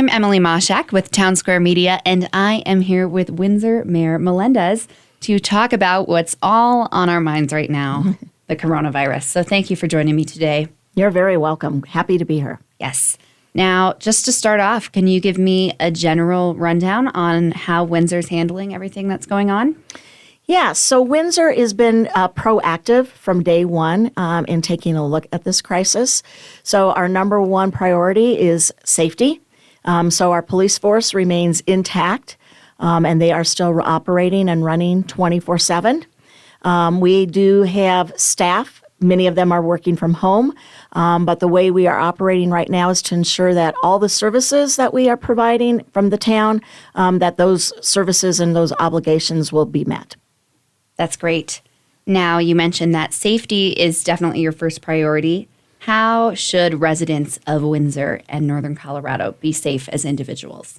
I'm Emily Mashak with Town Square Media, and I am here with Windsor Mayor Melendez to talk about what's all on our minds right now, the coronavirus. So thank you for joining me today. You're very welcome. Happy to be here. Yes. Now, just to start off, can you give me a general rundown on how Windsor's handling everything that's going on? Yeah, so Windsor has been proactive from day one in taking a look at this crisis. So our number one priority is safety. So our police force remains intact, and they are still operating and running 24/7. We do have staff. Many of them are working from home, but the way we are operating right now is to ensure that all the services that we are providing from the town, that those services and those obligations will be met. That's great. Now, you mentioned that safety is definitely your first priority. How should residents of Windsor and Northern Colorado be safe as individuals?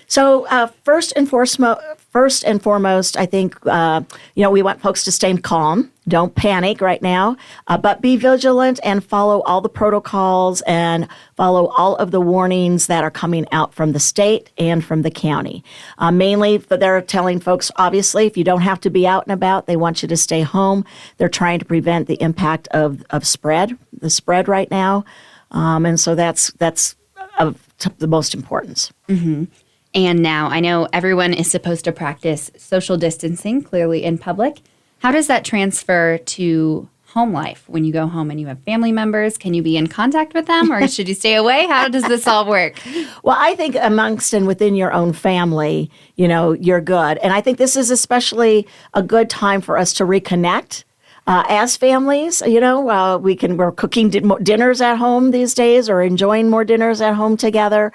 So first and foremost, I think, we want folks to stay calm. Don't panic right now, but be vigilant and follow all the protocols and follow all of the warnings that are coming out from the state and from the county. Mainly, they're telling folks, obviously, if you don't have to be out and about, they want you to stay home. They're trying to prevent the impact of the spread right now. And so that's of the most importance. Mm-hmm. And now I know everyone is supposed to practice social distancing clearly in public. How does that transfer to home life when you go home and you have family members? Can you be in contact with them or should you stay away? How does this all work? Well, I think amongst and within your own family, you're good. And I think this is especially a good time for us to reconnect. As families, we're cooking dinners at home these days or enjoying more dinners at home together.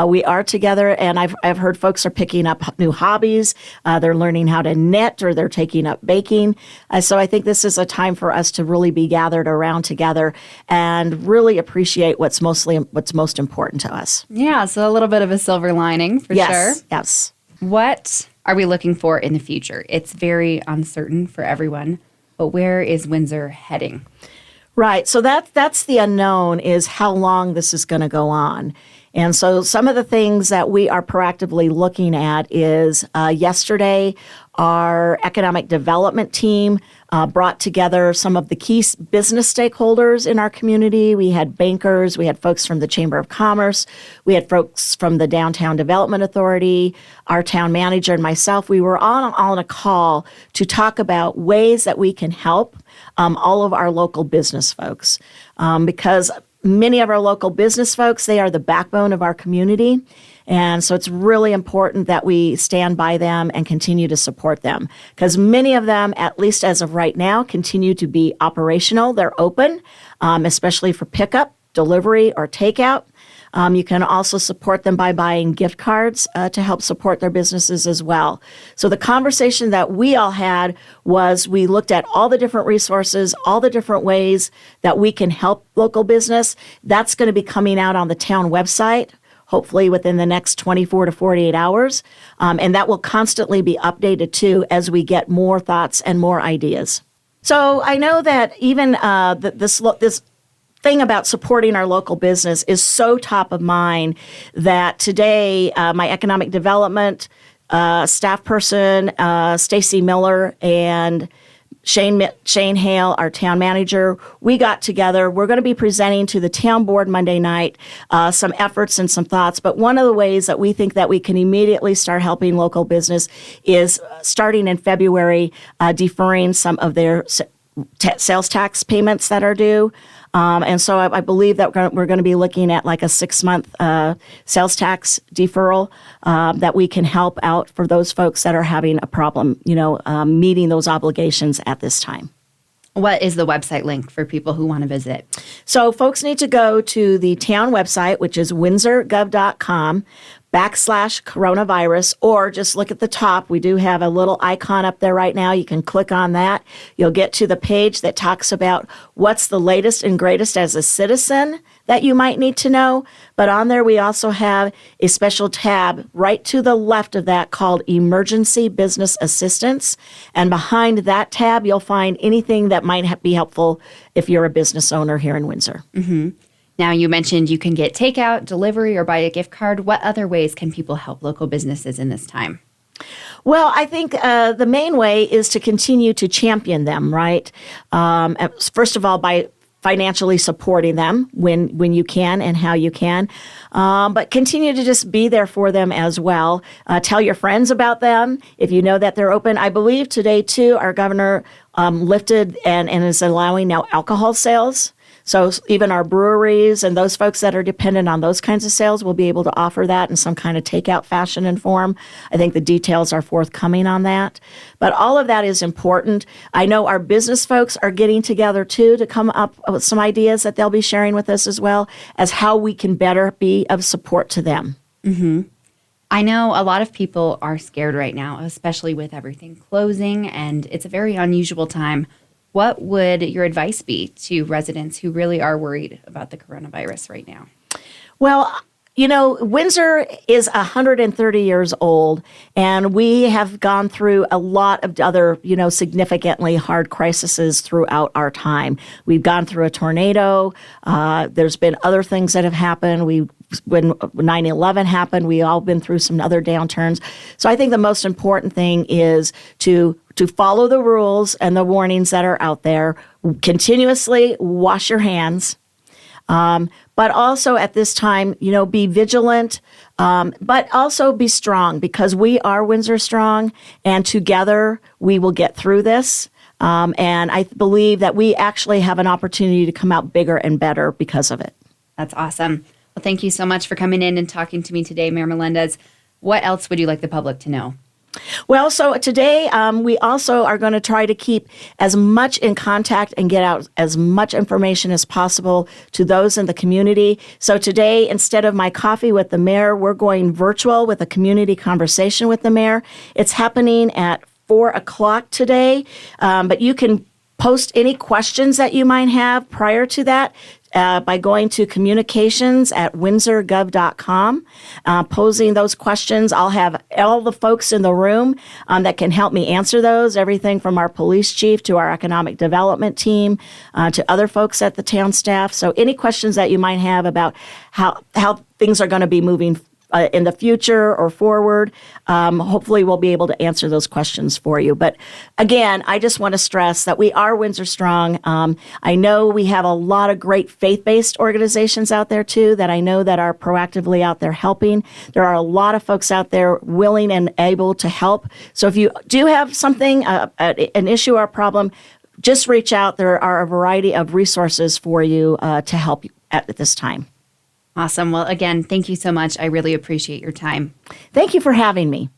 We are together, and I've heard folks are picking up new hobbies. They're learning how to knit or they're taking up baking. So I think this is a time for us to really be gathered around together and really appreciate what's most important to us. Yeah, so a little bit of a silver lining for sure. Yes. What are we looking for in the future? It's very uncertain for everyone. But where is Windsor heading? Right. So that's the unknown, is how long this is going to go on. And so some of the things that we are proactively looking at is yesterday, our economic development team brought together some of the key business stakeholders in our community. We had bankers, we had folks from the Chamber of Commerce, we had folks from the Downtown Development Authority, our town manager and myself. We were on a call to talk about ways that we can help all of our local business folks because many of our local business folks, they are the backbone of our community. And so it's really important that we stand by them and continue to support them because many of them, at least as of right now, continue to be operational. They're open, especially for pickup, delivery, or takeout. You can also support them by buying gift cards to help support their businesses as well. So the conversation that we all had was we looked at all the different resources, all the different ways that we can help local business. That's going to be coming out on the town website, hopefully within the next 24 to 48 hours. And that will constantly be updated too as we get more thoughts and more ideas. So I know that even this thing about supporting our local business is so top of mind that today my economic development staff person, Stacy Miller, and Shane Hale, our town manager, we got together. We're going to be presenting to the town board Monday night some efforts and some thoughts. But one of the ways that we think that we can immediately start helping local business is starting in February, deferring some of their sales tax payments that are due. And so I believe that we're going to be looking at like a 6-month sales tax deferral that we can help out for those folks that are having a problem, meeting those obligations at this time. What is the website link for people who want to visit? So folks need to go to the town website, which is windsorgov.com/coronavirus, or just look at the top. We do have a little icon up there right now. You can click on that. You'll get to the page that talks about what's the latest and greatest as a citizen that you might need to know. But on there, we also have a special tab right to the left of that called Emergency Business Assistance. And behind that tab, you'll find anything that might be helpful if you're a business owner here in Windsor. Mm-hmm. Now, you mentioned you can get takeout, delivery, or buy a gift card. What other ways can people help local businesses in this time? Well, I think the main way is to continue to champion them, right? First of all, by financially supporting them when you can and how you can. But continue to just be there for them as well. Tell your friends about them if you know that they're open. I believe today, too, our governor lifted and is allowing now alcohol sales. So even our breweries and those folks that are dependent on those kinds of sales will be able to offer that in some kind of takeout fashion and form. I think the details are forthcoming on that. But all of that is important. I know our business folks are getting together, too, to come up with some ideas that they'll be sharing with us as well as how we can better be of support to them. Mm-hmm. I know a lot of people are scared right now, especially with everything closing, and it's a very unusual time. What would your advice be to residents who really are worried about the coronavirus right now? Well, you know, Windsor is 130 years old, and we have gone through a lot of other, significantly hard crises throughout our time. We've gone through a tornado. There's been other things that have happened. When 9/11 happened, we all been through some other downturns. So I think the most important thing is to follow the rules and the warnings that are out there. Continuously wash your hands. But also at this time, be vigilant, but also be strong because we are Windsor Strong, and together we will get through this. And I believe that we actually have an opportunity to come out bigger and better because of it. That's awesome. Well, thank you so much for coming in and talking to me today, Mayor Melendez. What else would you like the public to know? Well, so today we also are going to try to keep as much in contact and get out as much information as possible to those in the community. So today, instead of my coffee with the mayor, we're going virtual with a community conversation with the mayor. It's happening at 4:00 today, but you can post any questions that you might have prior to that. By going to communications@windsorgov.com, posing those questions. I'll have all the folks in the room that can help me answer those, everything from our police chief to our economic development team to other folks at the town staff. So any questions that you might have about how things are going to be moving in the future or forward, hopefully we'll be able to answer those questions for you. But again, I just want to stress that we are Windsor Strong. I know we have a lot of great faith-based organizations out there too that I know that are proactively out there helping. There are a lot of folks out there willing and able to help. So if you do have something, an issue or a problem, just reach out. There are a variety of resources for you to help you at this time. Awesome. Well, again, thank you so much. I really appreciate your time. Thank you for having me.